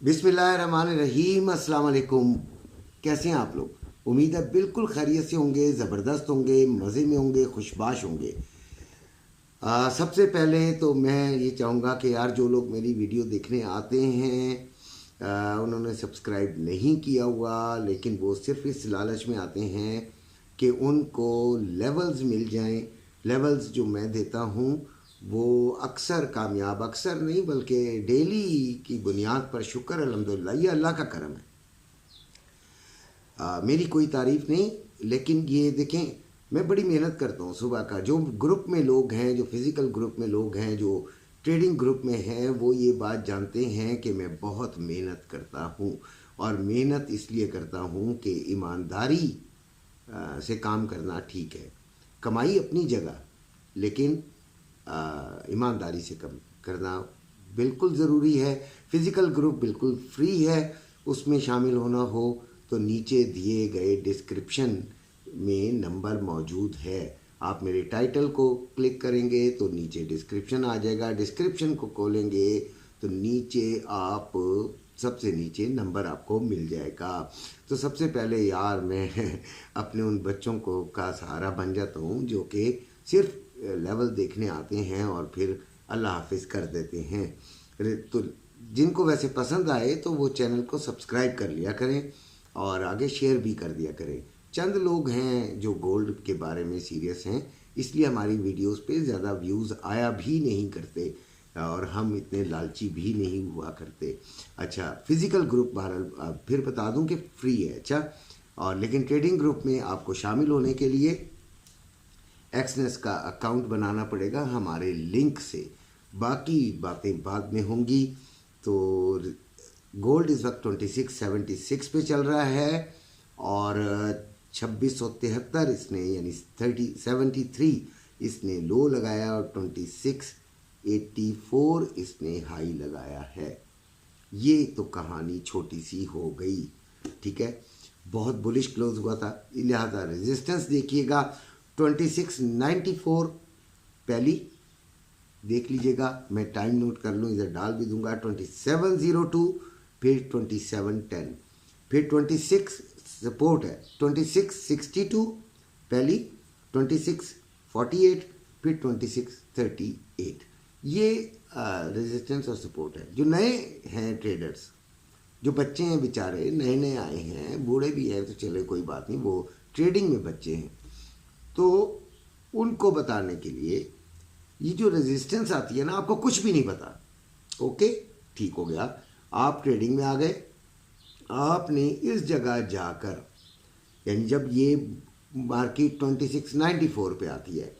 बिस्मिल्लाहिर्रहमानिर्रहीम। अस्सलाम वालेकुम। कैसे हैं आप लोग? उम्मीद है बिल्कुल खैरियत से होंगे, ज़बरदस्त होंगे, मज़े में होंगे, खुशबाश होंगे। सबसे पहले तो मैं ये चाहूँगा कि यार जो लोग मेरी वीडियो देखने आते हैं उन्होंने सब्सक्राइब नहीं किया हुआ, लेकिन वो सिर्फ इस लालच में आते हैं कि उनको लेवल्स मिल जाएं। लेवल्स जो मैं देता हूँ वो अक्सर कामयाब, अक्सर नहीं बल्कि डेली की बुनियाद पर, शुक्र अल्हम्दुलिल्लाह, ये अल्लाह का करम है। मेरी कोई तारीफ़ नहीं, लेकिन ये देखें मैं बड़ी मेहनत करता हूँ सुबह का। जो ग्रुप में लोग हैं, जो फिज़िकल ग्रुप में लोग हैं, जो ट्रेडिंग ग्रुप में हैं, वो ये बात जानते हैं कि मैं बहुत मेहनत करता हूँ। और मेहनत इसलिए करता हूँ कि ईमानदारी से काम करना ठीक है। कमाई अपनी जगह, लेकिन ईमानदारी से कम करना बिल्कुल ज़रूरी है। फिज़िकल ग्रुप बिल्कुल फ्री है, उसमें शामिल होना हो तो नीचे दिए गए डिस्क्रिप्शन में नंबर मौजूद है। आप मेरे टाइटल को क्लिक करेंगे तो नीचे डिस्क्रिप्शन आ जाएगा। डिस्क्रिप्शन को खोलेंगे तो नीचे आप सबसे नीचे नंबर आपको मिल जाएगा। तो सबसे पहले यार मैं अपने उन बच्चों को का सहारा बन जाता हूँ जो कि सिर्फ लेवल देखने आते हैं और फिर अल्लाह हाफिज़ कर देते हैं। तो जिनको वैसे पसंद आए तो वो चैनल को सब्सक्राइब कर लिया करें और आगे शेयर भी कर दिया करें। चंद लोग हैं जो गोल्ड के बारे में सीरियस हैं, इसलिए हमारी वीडियोस पे ज़्यादा व्यूज़ आया भी नहीं करते और हम इतने लालची भी नहीं हुआ करते। अच्छा, फिज़िकल ग्रुप बहरहाल फिर बता दूं कि फ्री है। अच्छा, और लेकिन ट्रेडिंग ग्रुप में आपको शामिल होने के लिए एक्सनेस का अकाउंट बनाना पड़ेगा हमारे लिंक से। बाकी बातें बाद में होंगी। तो गोल्ड इस वक्त 2676 पे चल रहा है और 2673 इसने यानी 73 इसने लो लगाया और 2684 इसने हाई लगाया है। ये तो कहानी छोटी सी हो गई, ठीक है। बहुत बुलिश क्लोज हुआ था, लिहाजा रेजिस्टेंस देखिएगा 2694 पहली देख लीजिएगा। मैं टाइम नोट कर लूँ, इधर डाल भी दूंगा। 2702, फिर 2710, फिर 26 सपोर्ट है 2662 पहली, 2648, फिर 2638। ये रेजिस्टेंस और सपोर्ट है। जो नए हैं ट्रेडर्स, जो बच्चे हैं बेचारे, नए नए आए हैं, बूढ़े भी हैं तो चले कोई बात नहीं, वो ट्रेडिंग में बच्चे हैं, तो उनको बताने के लिए ये जो रेजिस्टेंस आती है ना, आपको कुछ भी नहीं पता, ओके ठीक हो गया, आप ट्रेडिंग में आ गए। आपने इस जगह जाकर, यानी जब ये मार्केट 2694 पे आती है,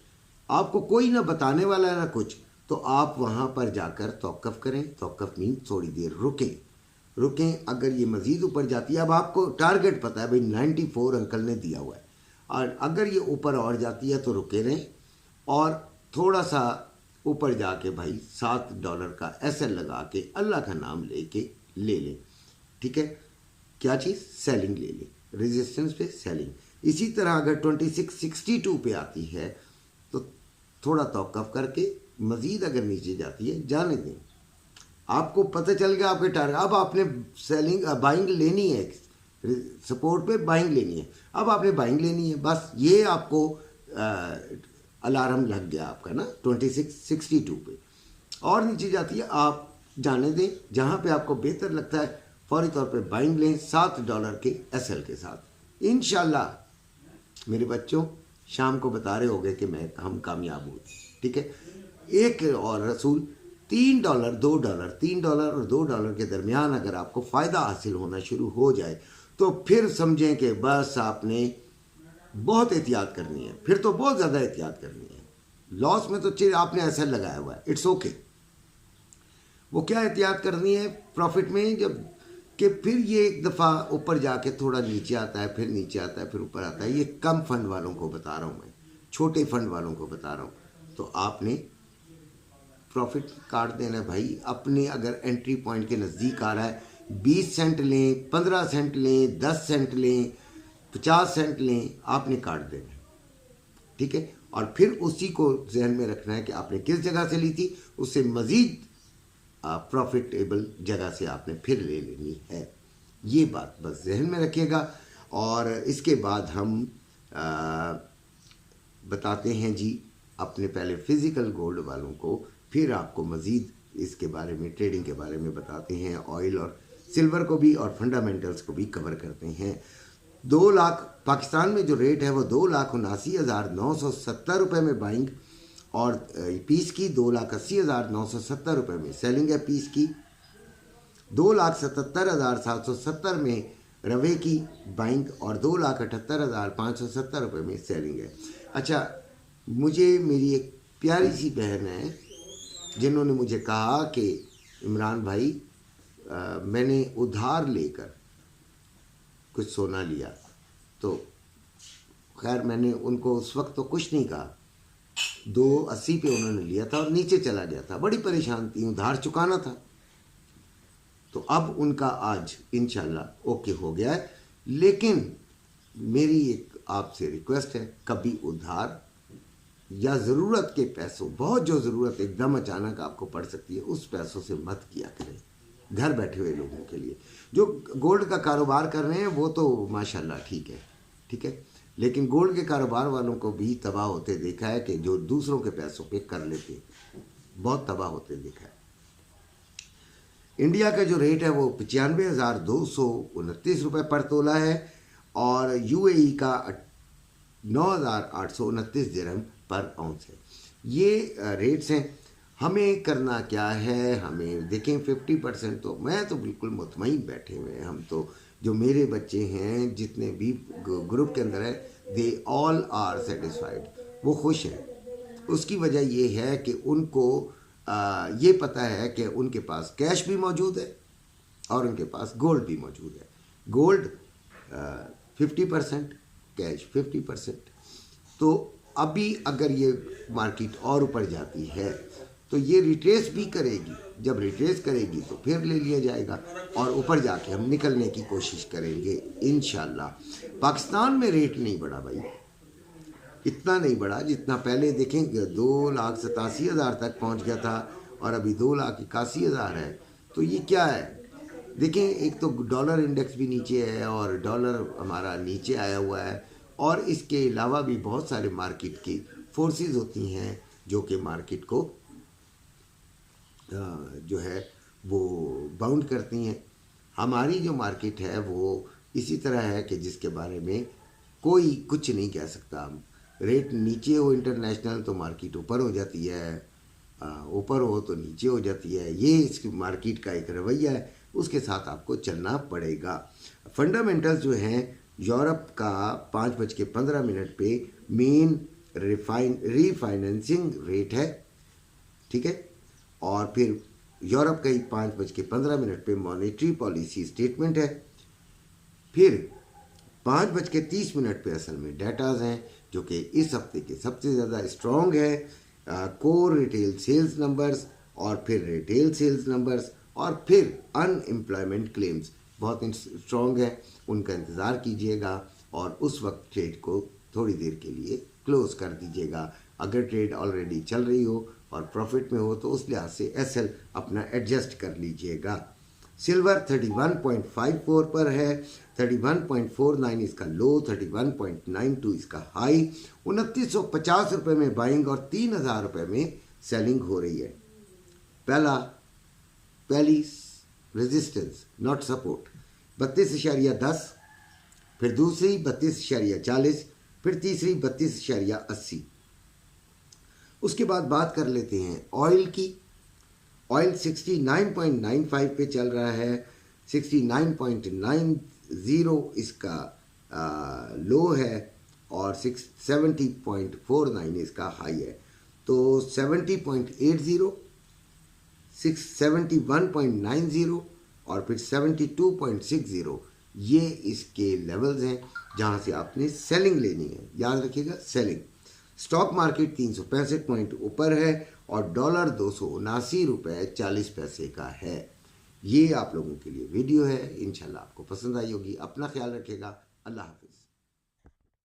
आपको कोई ना बताने वाला है ना कुछ, तो आप वहाँ पर जाकर तौक़ुफ़ करें। तौक़ुफ़ मीन थोड़ी देर रुकें। अगर ये मज़ीद ऊपर जाती है, अब आपको टारगेट पता है भाई 94 अंकल ने दिया हुआ है, और अगर ये ऊपर और जाती है तो रुके रहें और थोड़ा सा ऊपर जाके भाई $7 का एसएल लगा के अल्लाह का नाम लेके ले लें, ठीक है। क्या चीज़? सेलिंग ले लें, रेजिस्टेंस पे सेलिंग। इसी तरह अगर 2662 पे आती है तो थोड़ा तौक़ुफ़ करके मज़ीद अगर नीचे जाती है जाने दें। आपको पता चल गया आपके टारगेट। अब आपने सेलिंग बाइंग लेनी है, सपोर्ट पे बाइंग लेनी है, अब आपने बाइंग लेनी है, बस ये आपको अलार्म लग गया आपका ना 2662 पे। और नीचे जाती है आप जाने दें, जहाँ पे आपको बेहतर लगता है फौरी तौर पे बाइंग लें $7 के एसएल के साथ। इंशाल्लाह मेरे बच्चों शाम को बता रहे होंगे कि हम कामयाब हुए, ठीक है। एक और रसूल $3, $2, $3 और $2 के दरमियान अगर आपको फ़ायदा हासिल होना शुरू हो जाए तो फिर समझें कि बस आपने बहुत एहतियात करनी है, फिर तो बहुत ज़्यादा एहतियात करनी है। लॉस में तो चलिए आपने ऐसा लगाया हुआ है, इट्स ओके। वो क्या एहतियात करनी है प्रॉफिट में, जब कि फिर ये एक दफ़ा ऊपर जाके थोड़ा नीचे आता है, फिर नीचे आता है, फिर ऊपर आता है। ये कम फंड वालों को बता रहा हूँ मैं, छोटे फंड वालों को बता रहा हूँ। तो आपने प्रॉफिट काट देना भाई अपने। अगर एंट्री पॉइंट के नज़दीक आ रहा है 20 सेंट लें, 15 सेंट लें, 10 सेंट लें, 50 सेंट लें, आपने काट देना, ठीक है। और फिर उसी को जहन में रखना है कि आपने किस जगह से ली थी, उससे मज़ीद प्रॉफिटेबल जगह से आपने फिर ले लेनी है। ये बात बस जहन में रखिएगा। और इसके बाद हम बताते हैं जी अपने पहले फिज़िकल गोल्ड वालों को, फिर आपको मज़ीद इसके बारे में, ट्रेडिंग के बारे में बताते हैं, ऑयल और सिल्वर को भी और फंडामेंटल्स को भी कवर करते हैं। 2 लाख पाकिस्तान में जो रेट है वो 2,79,970 रुपये में बाइंग और पीस की 2,80,970 रुपये में सेलिंग है पीस की। 2,77,770 में रवे की बाइंग और 2,78,570 रुपये में सेलिंग है। अच्छा, मुझे मेरी एक प्यारी सी बहन है जिन्होंने मुझे कहा कि इमरान भाई मैंने उधार लेकर कुछ सोना लिया, तो खैर मैंने उनको उस वक्त तो कुछ नहीं कहा, 280 पे उन्होंने लिया था और नीचे चला गया था, बड़ी परेशान थी, उधार चुकाना था। तो अब उनका आज इंशाल्लाह ओके हो गया है। लेकिन मेरी एक आपसे रिक्वेस्ट है, कभी उधार या ज़रूरत के पैसों, बहुत जो ज़रूरत एकदम अचानक आपको पड़ सकती है, उस पैसों से मत किया करें। घर बैठे हुए लोगों के लिए जो गोल्ड का कारोबार कर रहे हैं वो तो माशाल्लाह ठीक है, लेकिन गोल्ड के कारोबार वालों को भी तबाह होते देखा है कि जो दूसरों के पैसों पे कर लेते, बहुत तबाह होते देखा है। इंडिया का जो रेट है वो 95,229 रुपये पर तोला है और यूएई का 9,829 दिरहम पर आउंस है। ये रेट्स हैं। हमें करना क्या है, हमें देखें 50% तो मैं तो बिल्कुल मुतमईन बैठे हुए हैं। हम तो जो मेरे बच्चे हैं जितने भी ग्रुप के अंदर है, दे ऑल आर सेटिस्फाइड, वो खुश हैं। उसकी वजह ये है कि उनको ये पता है कि उनके पास कैश भी मौजूद है और उनके पास गोल्ड भी मौजूद है। Gold 50%, cash 50%। तो अभी अगर ये मार्केट और ऊपर जाती है तो ये रिट्रेस भी करेगी, जब रिट्रेस करेगी तो फिर ले लिया जाएगा और ऊपर जाके हम निकलने की कोशिश करेंगे इंशाल्लाह। पाकिस्तान में रेट नहीं बढ़ा भाई, इतना नहीं बढ़ा जितना पहले देखें 2,87,000 तक पहुंच गया था और अभी 2,81,000 है। तो ये क्या है, देखें एक तो डॉलर इंडेक्स भी नीचे है और डॉलर हमारा नीचे आया हुआ है और इसके अलावा भी बहुत सारे मार्केट की फोर्सेस होती हैं जो कि मार्केट को जो है वो बाउंड करती हैं। हमारी जो मार्केट है वो इसी तरह है कि जिसके बारे में कोई कुछ नहीं कह सकता। रेट नीचे हो इंटरनेशनल तो मार्केट ऊपर हो जाती है, ऊपर हो तो नीचे हो जाती है। ये इस मार्केट का एक रवैया है, उसके साथ आपको चलना पड़ेगा। फंडामेंटल्स जो हैं, यूरोप का 5:15 पे मेन रीफाइनेंसिंग रेट है, ठीक है, और फिर यूरोप का ही 5:15 पे मॉनेटरी पॉलिसी स्टेटमेंट है। फिर 5:30 पे असल में डेटाज हैं जो कि इस हफ्ते के सबसे ज़्यादा स्ट्रॉन्ग है। कोर रिटेल सेल्स नंबर्स और फिर रिटेल सेल्स नंबर्स और फिर अनएम्प्लॉयमेंट क्लेम्स बहुत स्ट्रॉन्ग है, उनका इंतज़ार कीजिएगा और उस वक्त ट्रेड को थोड़ी देर के लिए क्लोज कर दीजिएगा। अगर ट्रेड ऑलरेडी चल रही हो और प्रॉफिट में हो तो उस लिहाज से एसएल अपना एडजस्ट कर लीजिएगा। सिल्वर 31.54 पर है, 31.49 इसका लो, 31.92 इसका हाई। 2950 रुपये में बाइंग और 3,000 रुपये में सेलिंग हो रही है। पहली रेजिस्टेंस नॉट सपोर्ट 32.10, फिर दूसरी 32.40, फिर तीसरी 32.80। उसके बाद बात कर लेते हैं ऑयल की। ऑयल 69.95 पे चल रहा है, 69.90 इसका लो है और 70.49 इसका हाई है। तो 70.80, 71.90 और फिर 72.60 ये इसके लेवल्स हैं जहां से आपने सेलिंग लेनी है। याद रखिएगा सेलिंग। स्टॉक मार्केट 365 पॉइंट ऊपर है और डॉलर 279 रुपये 40 पैसे का है। ये आप लोगों के लिए वीडियो है, इंशाल्लाह आपको पसंद आई होगी। अपना ख्याल रखिएगा। अल्लाह हाफिज़।